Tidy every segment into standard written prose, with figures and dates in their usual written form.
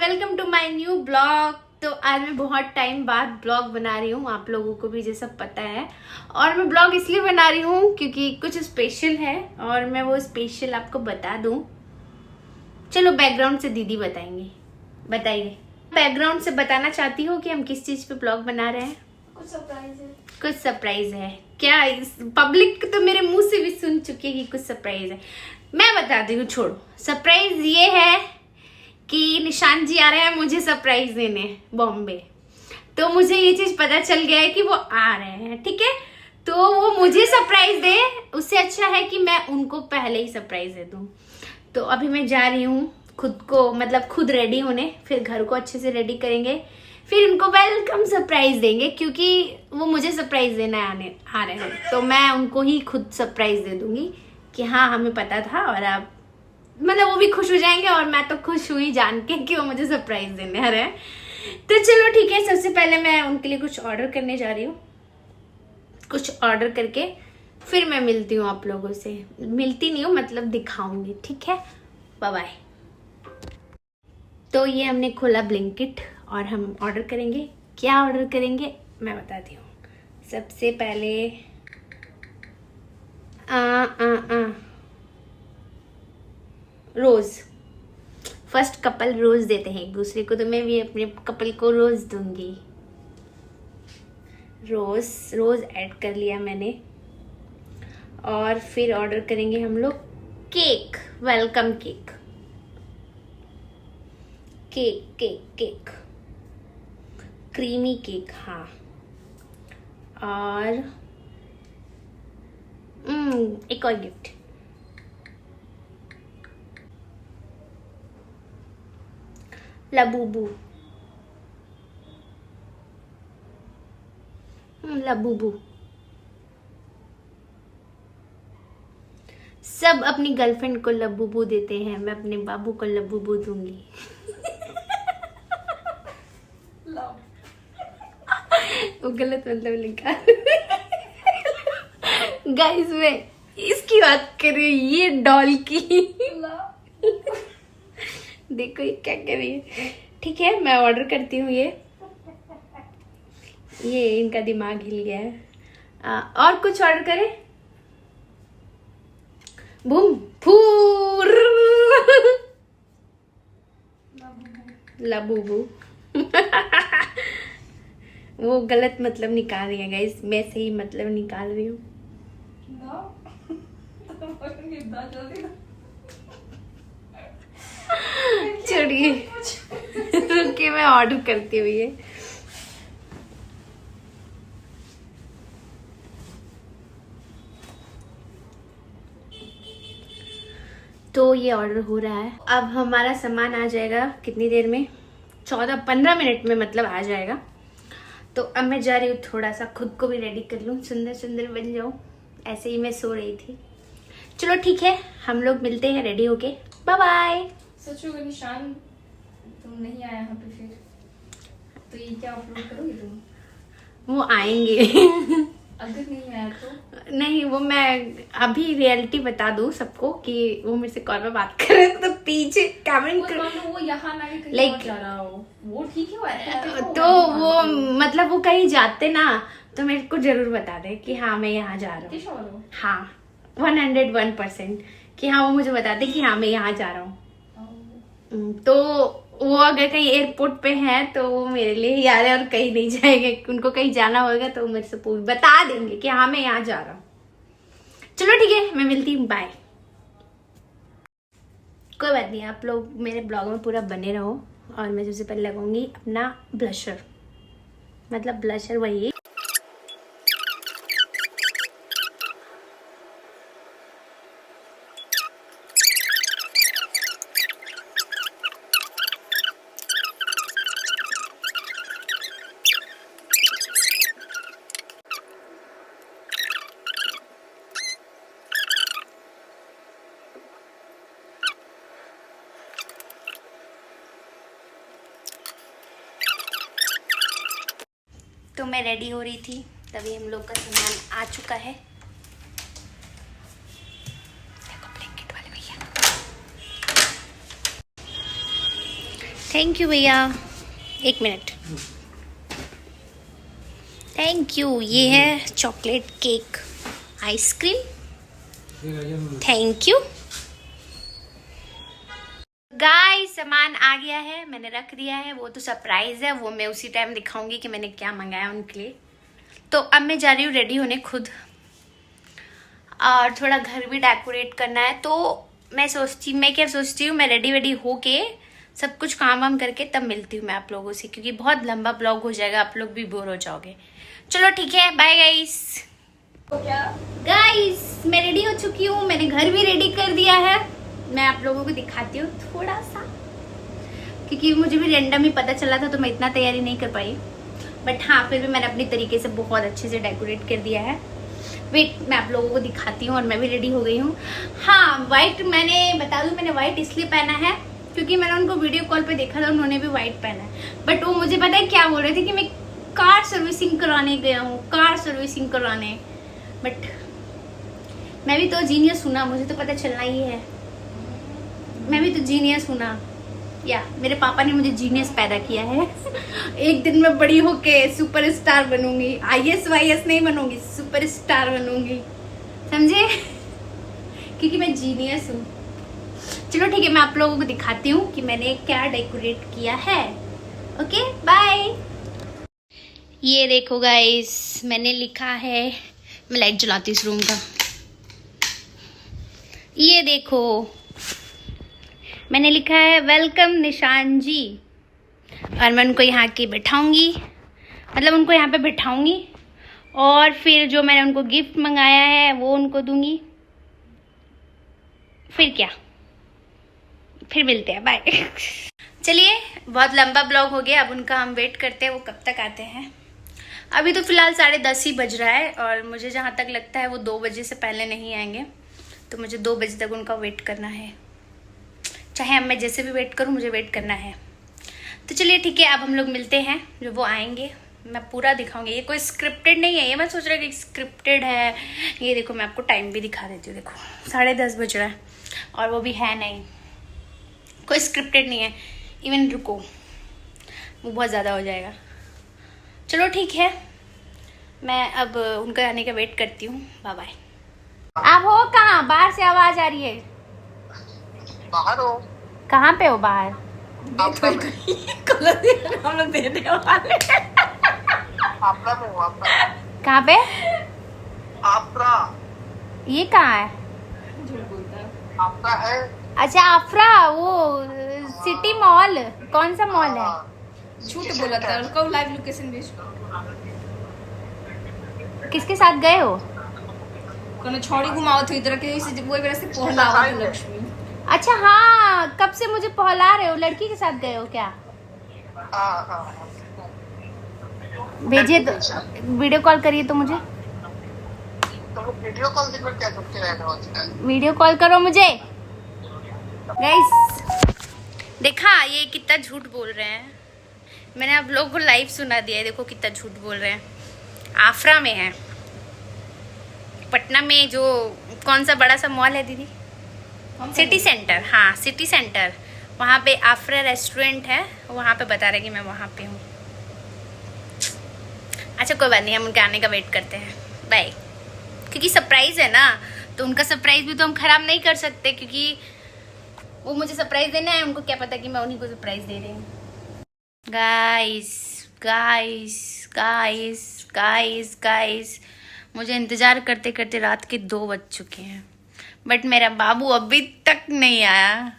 Welcome to my new blog. तो आज मैं बहुत टाइम बाद ब्लॉग बना रही हूँ, आप लोगों को भी ये सब पता है। और मैं ब्लॉग इसलिए बना रही हूँ क्योंकि कुछ स्पेशल है और मैं वो स्पेशल आपको बता दूँ। चलो बैकग्राउंड से दीदी बताएंगे, बताइए। बैकग्राउंड से बताना चाहती हूँ कि हम किस चीज़ पे ब्लॉग बना रहे हैं। कुछ सरप्राइज है। कुछ सरप्राइज है क्या? पब्लिक तो मेरे मुंह से भी सुन चुकी है कि कुछ सरप्राइज है। मैं बताती हूँ, छोड़ो। सरप्राइज ये है कि निशान जी आ रहे हैं मुझे सरप्राइज देने बॉम्बे। तो मुझे ये चीज पता चल गया है कि वो आ रहे हैं, ठीक है। तो वो मुझे सरप्राइज दे, उससे अच्छा है कि मैं उनको पहले ही सरप्राइज दे दूं। तो अभी मैं जा रही हूँ खुद को, मतलब खुद रेडी होने, फिर घर को अच्छे से रेडी करेंगे, फिर उनको वेलकम सरप्राइज देंगे क्योंकि वो मुझे सरप्राइज देने आ रहे हैं। तो मैं उनको ही खुद सरप्राइज दे दूंगी कि हाँ हमें पता था, और अब मतलब वो भी खुश हो जाएंगे और मैं तो खुश हुई जान के कि वो मुझे सरप्राइज देने आ रहे हैं। तो चलो ठीक है, सबसे पहले मैं उनके लिए कुछ ऑर्डर करने जा रही हूँ। कुछ ऑर्डर करके फिर मैं मिलती हूँ आप लोगों से। मिलती नहीं हूँ, मतलब दिखाऊंगी, ठीक है। Bye bye. तो ये हमने खोला ब्लिंकिट और हम ऑर्डर करेंगे। क्या ऑर्डर करेंगे मैं बताती हूँ। सबसे पहले रोज। फर्स्ट कपल रोज देते हैं एक दूसरे को, तो मैं भी अपने कपल को रोज दूंगी। रोज रोज ऐड कर लिया मैंने। और फिर ऑर्डर करेंगे हम लोग cake, welcome cake. Cake cake cake creamy cake, हाँ। और एक और गिफ्ट, लबूबू। लबूबू। सब अपनी गर्लफ्रेंड को लबूबू देते हैं, मैं अपने बाबू को लबूबू दूंगी। वो गलत मतलब निकाल। गाइस मैं इसकी बात कर रही हूँ, ये डॉल की। देखो ये क्या कर रही है। ठीक है, मैं ऑर्डर करती हूँ। ये इनका दिमाग हिल गया है। और कुछ ऑर्डर करें? बूम फूर लबूबू। वो गलत मतलब निकाल रही है गाइस, मैं सही मतलब निकाल रही हूँ। छोड़िए, रुकिए मैं ऑर्डर करती हूँ ये। तो ये ऑर्डर हो रहा है। अब हमारा सामान आ जाएगा कितनी देर में? 14-15 मिनट में मतलब आ जाएगा। तो अब मैं जा रही हूँ, थोड़ा सा खुद को भी रेडी कर लूँ, सुंदर सुंदर बन जाऊँ। ऐसे ही मैं सो रही थी। चलो ठीक है, हम लोग मिलते हैं रेडी होके। Bye bye. सोचो अगर निशान तुम नहीं आया यहाँ पे फिर तो ये क्या अपलोड करोगे तुम? वो आएंगे। अगर नहीं आया तो नहीं, वो मैं अभी रियलिटी बता दूं सबको कि वो मेरे से कॉल पे बात कर रहे थे, तो पीछे कमेंट कर। वो यहाँ ना कहीं Like, और जा रहा हो, वो ठीक है। वो तो वो मतलब वो कहीं जाते ना तो मेरे को जरूर बता दे कि हाँ मैं यहाँ जा रहा हूँ। हाँ 101% कि हाँ वो मुझे बता दे कि हाँ मैं यहाँ जा रहा हूँ। तो वो अगर कहीं एयरपोर्ट पे है तो वो मेरे लिए ही आ रहे हैं और कहीं नहीं जाएंगे। उनको कहीं जाना होगा तो मेरे से बता देंगे कि हाँ मैं यहाँ जा रहा हूँ। चलो ठीक है, मैं मिलती हूँ, बाय। कोई बात नहीं, आप लोग मेरे ब्लॉग में पूरा बने रहो। और मैं सबसे पहले लगाऊंगी अपना ब्लशर, मतलब ब्लशर वही। तो मैं रेडी हो रही थी, तभी हम लोग का सामान आ चुका है। देखो ब्लैंकेट वाले भैया। थैंक यू भैया, 1 मिनट। Thank you. ये है chocolate cake ice cream, thank you. Guys सामान आ गया है, मैंने रख दिया है। वो तो सरप्राइज है, वो मैं उसी टाइम दिखाऊंगी कि मैंने क्या मंगाया उनके लिए। तो अब मैं जा रही हूँ रेडी होने खुद, और थोड़ा घर भी डेकोरेट करना है। तो मैं क्या सोचती हूँ, मैं रेडी होके सब कुछ काम वाम करके तब मिलती हूँ मैं आप लोगों से, क्योंकि बहुत लंबा ब्लॉग हो जाएगा, आप लोग भी बोर हो जाओगे। चलो ठीक है, बाय गाइस। गाइस मैं रेडी हो चुकी हूँ, मैंने घर भी रेडी कर दिया है। मैं आप लोगों को दिखाती हूँ थोड़ा सा, क्योंकि मुझे भी रैंडम ही पता चला था तो मैं इतना तैयारी नहीं कर पाई। बट हाँ, फिर भी मैंने अपनी तरीके से बहुत अच्छे से डेकोरेट कर दिया है। वेट, मैं आप लोगों को दिखाती हूँ। और मैं भी रेडी हो गई हूँ। हाँ, वाइट मैंने बता दूँ, मैंने वाइट इसलिए पहना है क्योंकि मैंने उनको वीडियो कॉल पे देखा था, उन्होंने भी वाइट पहना है। बट वो मुझे पता है क्या बोल रहे थे कि मैं कार सर्विसिंग कराने गया हूँ, कार सर्विसिंग कराने। बट मैं भी तो जीनियस हूँ ना, मुझे तो पता चलना ही है। मैं भी तो जीनियस हूँ ना, या मेरे पापा ने मुझे जीनियस पैदा किया है। एक दिन मैं बड़ी होके सुपरस्टार बनूंगी, IAS वाईएस नहीं बनूंगी, सुपरस्टार बनूंगी, समझे? क्योंकि मैं जीनियस हूँ। चलो ठीक है, मैं आप लोगों को दिखाती हूँ कि मैंने क्या डेकोरेट किया है। Okay bye. ये देखो गाइस, मैंने लिखा है, मैं लाइट जलाती हूँ इस रूम का। ये देखो, मैंने लिखा है वेलकम निशान जी। और मैं उनको यहाँ के बैठाऊंगी, मतलब उनको यहाँ पे बैठाऊंगी, और फिर जो मैंने उनको गिफ्ट मंगाया है वो उनको दूंगी। फिर क्या, फिर मिलते हैं, बाय। चलिए, बहुत लंबा ब्लॉग हो गया, अब उनका हम वेट करते हैं वो कब तक आते हैं। अभी तो फिलहाल 10:30 ही बज रहा है, और मुझे जहाँ तक लगता है वो 2 बजे से पहले नहीं आएंगे। तो मुझे 2 बजे तक उनका वेट करना है, चाहे अब मैं जैसे भी वेट करूं, मुझे वेट करना है। तो चलिए ठीक है, अब हम लोग मिलते हैं। जो वो आएंगे मैं पूरा दिखाऊंगी। ये कोई स्क्रिप्टेड नहीं है, ये मैं सोच रहा कि स्क्रिप्टेड है। ये देखो, मैं आपको टाइम भी दिखा देती हूँ। देखो 10:30 बज रहा है, और वो भी है नहीं, कोई स्क्रिप्टेड नहीं है। इवन रुको, वो बहुत ज़्यादा हो जाएगा। चलो ठीक है, मैं अब उनका आने का वेट करती हूँ। Bye bye. आप हो कहाँ? बाहर से आवाज़ आ रही है। बाहर हो? कहाँ पे हो? बाहर हम लोग देने वाले। आपरा में हो? आपरा कहाँ पे? आपरा, ये कहाँ है? झूठ बोलता है। आपरा है? अच्छा आफरा, वो सिटी मॉल। कौन सा मॉल है? झूठ बोला था, उनको लाइव लोकेशन भेज। किसके साथ गए हो? कोनो छोड़ी घुमाओ थे इधर के, इसे वो वजह से पहला लक्ष्मी। अच्छा हाँ, कब से मुझे पहला रहे हो? लड़की के साथ गए हो क्या? भेजिए तो, वीडियो कॉल करिए तो मुझे। तो वीडियो कॉल दिन में क्या करते रहना? वीडियो कॉल करो मुझे। गाइस देखा, ये कितना झूठ बोल रहे हैं। मैंने आप लोगों को लाइव सुना दिया है, देखो कितना झूठ बोल रहे हैं। आफरा में है, पटना में, जो कौन सा बड़ा सा मॉल है दीदी? City centre. हाँ सिटी सेंटर, वहाँ पे आफरा रेस्टोरेंट है, वहाँ पे बता रहे कि मैं वहाँ पे हूँ। अच्छा कोई बात नहीं, हम उनके आने का वेट करते हैं। बाय। क्योंकि सरप्राइज है ना, तो उनका सरप्राइज भी तो हम खराब नहीं कर सकते, क्योंकि वो मुझे सरप्राइज देना है, उनको क्या पता कि मैं उन्हीं को सरप्राइज दे रही हूँ। Guys guys guys guys guys, मुझे इंतज़ार करते करते रात के 2 बज चुके हैं, बट मेरा बाबू अभी तक नहीं आया।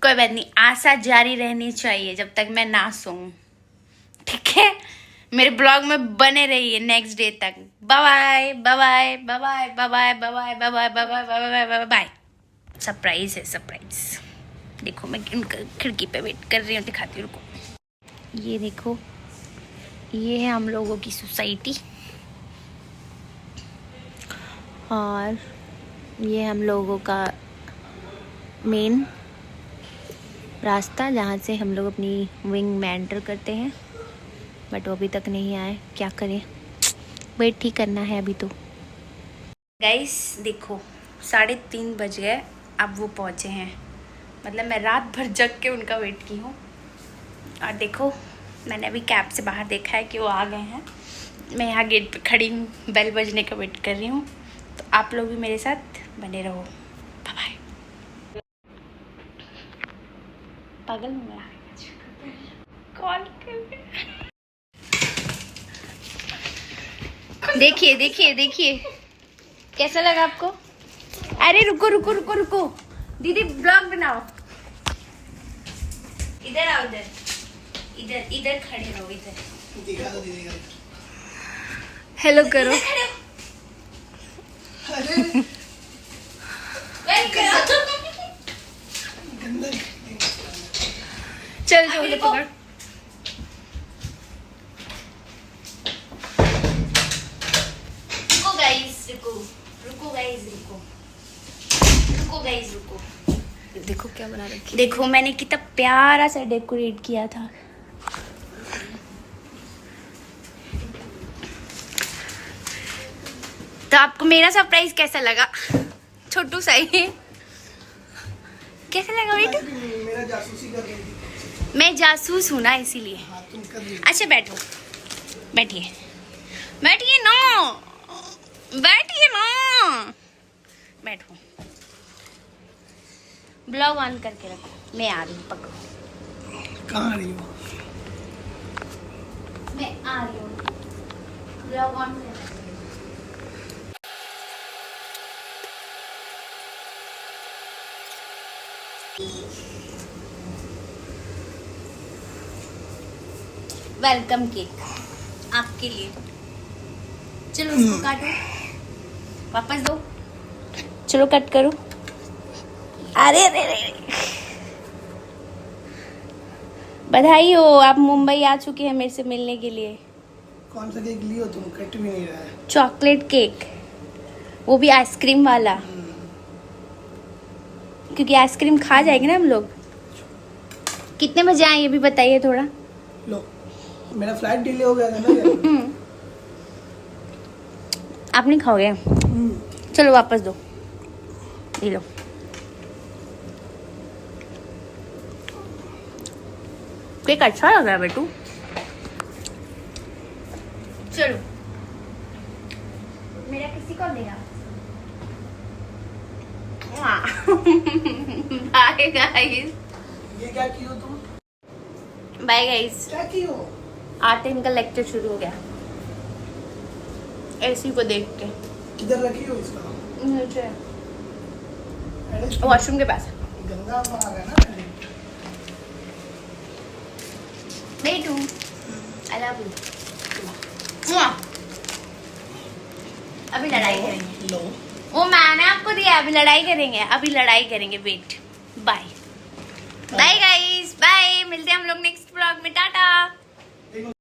कोई बात नहीं, आशा जारी रहनी चाहिए जब तक मैं ना सोऊं, ठीक है? मेरे ब्लॉग में बने रहिए नेक्स्ट डे तक। Bye bye bye bye bye bye bye bye bye bye bye bye bye. Surprise है, सरप्राइज। देखो मैं उनका खिड़की पे वेट कर रही हूँ, दिखाती हूँ, रुको। ये देखो, ये है हम लोगों की सोसाइटी, और ये हम लोगों का मेन रास्ता, जहाँ से हम लोग अपनी विंग में एंटर करते हैं। बट वो अभी तक नहीं आए, क्या करें, वेट ही करना है अभी तो। गाइस देखो 3:30 बज गए, अब वो पहुँचे हैं। मतलब मैं रात भर जग के उनका वेट की हूँ। और देखो मैंने अभी कैब से बाहर देखा है कि वो आ गए हैं। मैं यहाँ गेट पे खड़ी हूँ, बेल बजने का वेट कर रही हूँ। तो आप लोग भी मेरे साथ बने रहो। Bye bye. पागल हूँ मैं, कॉल कर। देखिए देखिए देखिए, कैसा लगा आपको? अरे रुको रुको रुको रुको, दीदी ब्लॉग बनाओ। इधर आओ, इधर इधर इधर खड़े रहो, इधर दिखा दो दीदी का। हेलो करो। अरे गंदा चल चल पकड़। रुको गाइस, रुको रुको गाइस, रुको रुको गाइस, रुको। देखो क्या बना रखी। देखो मैंने कितना प्यारा सा डेकोरेट किया था। तो आपको मेरा सरप्राइज कैसा लगा? छोटू सा ही कैसा लगा बेटा? मेरा जासूसी कर रही थी। मैं जासूस हूँ ना, इसीलिए। हाँ तुम कर रही। अच्छा बैठो, बैठिए बैठिए ना, बैठिए ना, बैठो। ब्लॉग ऑन करके रखो, मैं आ रही हूँ, पकड़ो। कहाँ आ रही हो? मैं आ रही हूँ, ब्लॉग ऑन कर। वेलकम केक आपके लिए। चलो इसको काटो, वापस दो। चलो कट करो। अरे अरे अरे, बधाई हो, आप मुंबई आ चुके हैं मेरे से मिलने के लिए। कौन सा केक लियो तुम? कट भी नहीं रहा है। चॉकलेट केक, वो भी आइसक्रीम वाला, क्योंकि आइसक्रीम खा जाएंगे ना हम लोग। कितने बजे आए ये भी बताइए थोड़ा। लो, मेरा फ्लाइट डिले हो गया था ना यार। आप नहीं खाओगे? चलो वापस दो, ये लो। केक अच्छा लग रहा है बेटू। चलो मेरा किसी को देगा। बाय गाइस, ये क्या की हो तुम? Bye guys. क्या की हो? आते इनका लेक्चर शुरू हो गया ऐसी को देख के। किधर रखी हो इसका? नीचे अरे, वॉशरूम के पास। गंदा बना रहा है ना। बेटू आई लव यू। अभी लड़ाई करेंगे। लो, वो मैंने आपको दिया, अभी लड़ाई करेंगे, अभी लड़ाई करेंगे। Wait, bye bye guys, bye. मिलते हैं हम लोग नेक्स्ट ब्लॉग में। टाटा।